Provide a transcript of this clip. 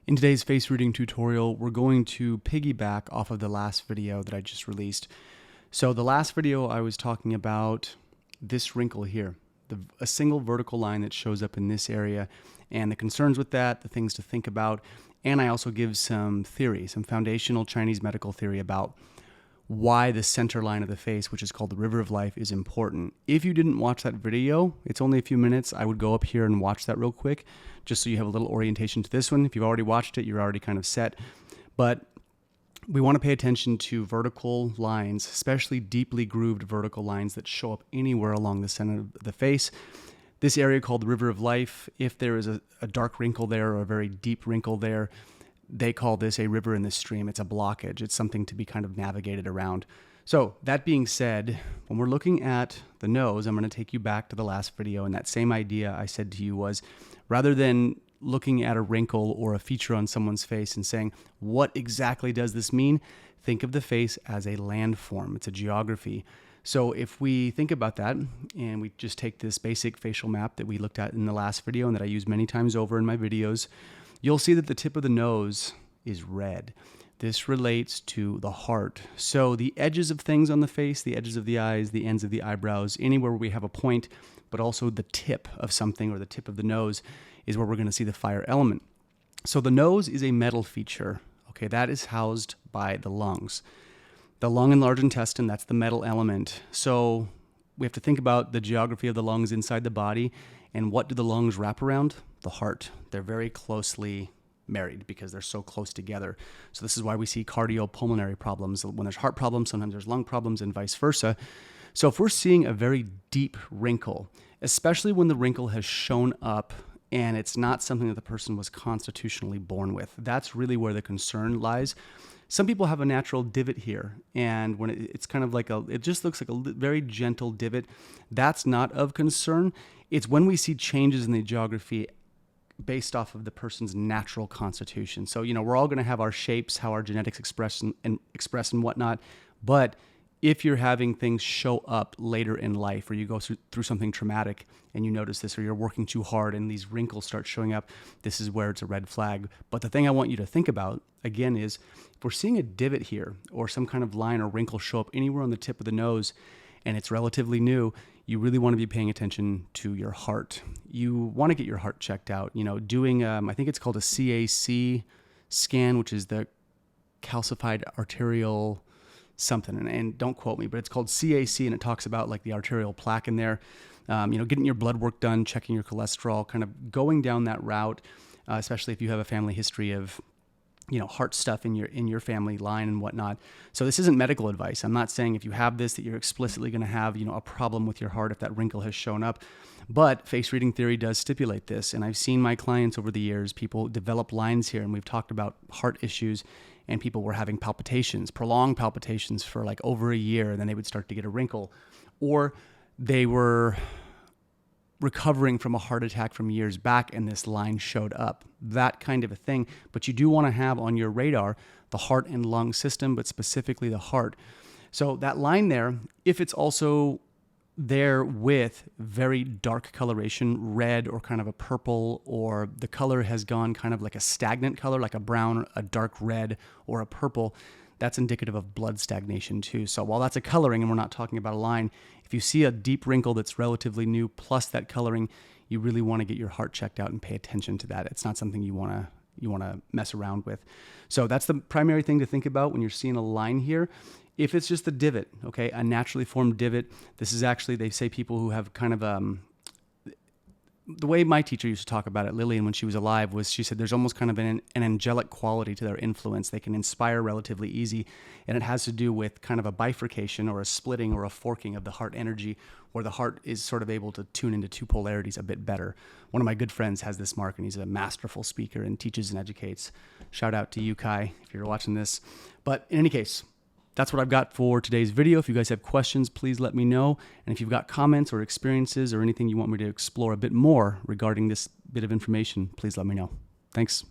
In today's face reading tutorial, we're going to piggyback off of the last video that I just released. So the last video I was talking about this wrinkle here, a single vertical line that shows up in this area, and the concerns with that, the things to think about, and I also give some theory, some foundational Chinese medical theory about why the center line of the face, which is called the River of Life, is important. If you didn't watch that video, it's only a few minutes. I would go up here and watch that real quick, just so you have a little orientation to this one. If you've already watched it, you're already kind of set. But we want to pay attention to vertical lines, especially deeply grooved vertical lines that show up anywhere along the center of the face. This area called the River of Life, if there is a dark wrinkle there or a very deep wrinkle there, they call this a river in the stream. It's a blockage. It's something to be kind of navigated around. So that being said, when we're looking at the nose, I'm going to take you back to the last video. And that same idea I said to you was, rather than looking at a wrinkle or a feature on someone's face and saying, what exactly does this mean? Think of the face as a landform. It's a geography. So if we think about that and we just take this basic facial map that we looked at in the last video and that I use many times over in my videos, you'll see that the tip of the nose is red. This relates to the heart. So the edges of things on the face, the edges of the eyes, the ends of the eyebrows, anywhere where we have a point, but also the tip of something or the tip of the nose is where we're going to see the fire element. So the nose is a metal feature. Okay, that is housed by the lungs. The lung and large intestine, that's the metal element. So we have to think about the geography of the lungs inside the body. And what do the lungs wrap around? The heart. They're very closely married because they're so close together. So this is why we see cardiopulmonary problems. When there's heart problems, sometimes there's lung problems and vice versa. So if we're seeing a very deep wrinkle, especially when the wrinkle has shown up and it's not something that the person was constitutionally born with, that's really where the concern lies. Some people have a natural divot here, and when it's kind of like it just looks like a very gentle divot. That's not of concern. It's when we see changes in the geography based off of the person's natural constitution. So, we're all going to have our shapes, how our genetics express and whatnot. But if you're having things show up later in life, or you go through something traumatic and you notice this, or you're working too hard and these wrinkles start showing up, this is where it's a red flag. But the thing I want you to think about, again, is if we're seeing a divot here or some kind of line or wrinkle show up anywhere on the tip of the nose and it's relatively new, you really want to be paying attention to your heart. You want to get your heart checked out. Doing, I think it's called a CAC scan, which is the calcified arterial something, and don't quote me, but it's called CAC, and it talks about like the arterial plaque in there. Getting your blood work done, checking your cholesterol, kind of going down that route, especially if you have a family history of heart stuff in your family line and whatnot. So this isn't medical advice. I'm not saying if you have this that you're explicitly going to have a problem with your heart if that wrinkle has shown up. But face reading theory does stipulate this, and I've seen my clients over the years, people develop lines here, and we've talked about heart issues, and people were having palpitations, prolonged palpitations for like over a year, and then they would start to get a wrinkle, or they were recovering from a heart attack from years back and this line showed up, that kind of a thing. But you do want to have on your radar the heart and lung system, but specifically the heart. So that line there, if it's also there with very dark coloration, red or kind of a purple, or the color has gone kind of like a stagnant color, like a brown, a dark red, or a purple, that's indicative of blood stagnation too. So while that's a coloring and we're not talking about a line, if you see a deep wrinkle that's relatively new plus that coloring, you really want to get your heart checked out and pay attention to that. It's not something you want to mess around with. So that's the primary thing to think about when you're seeing a line here. If it's just a divot, okay, a naturally formed divot, this is actually, they say people who have kind of the way my teacher used to talk about it, Lillian, when she was alive, was she said there's almost kind of an angelic quality to their influence. They can inspire relatively easy, and it has to do with kind of a bifurcation or a splitting or a forking of the heart energy, where the heart is sort of able to tune into two polarities a bit better. One of my good friends has this mark, and he's a masterful speaker and teaches and educates. Shout out to you, Kai, if you're watching this. But in any case, that's what I've got for today's video. If you guys have questions, please let me know. And if you've got comments or experiences or anything you want me to explore a bit more regarding this bit of information, please let me know. Thanks.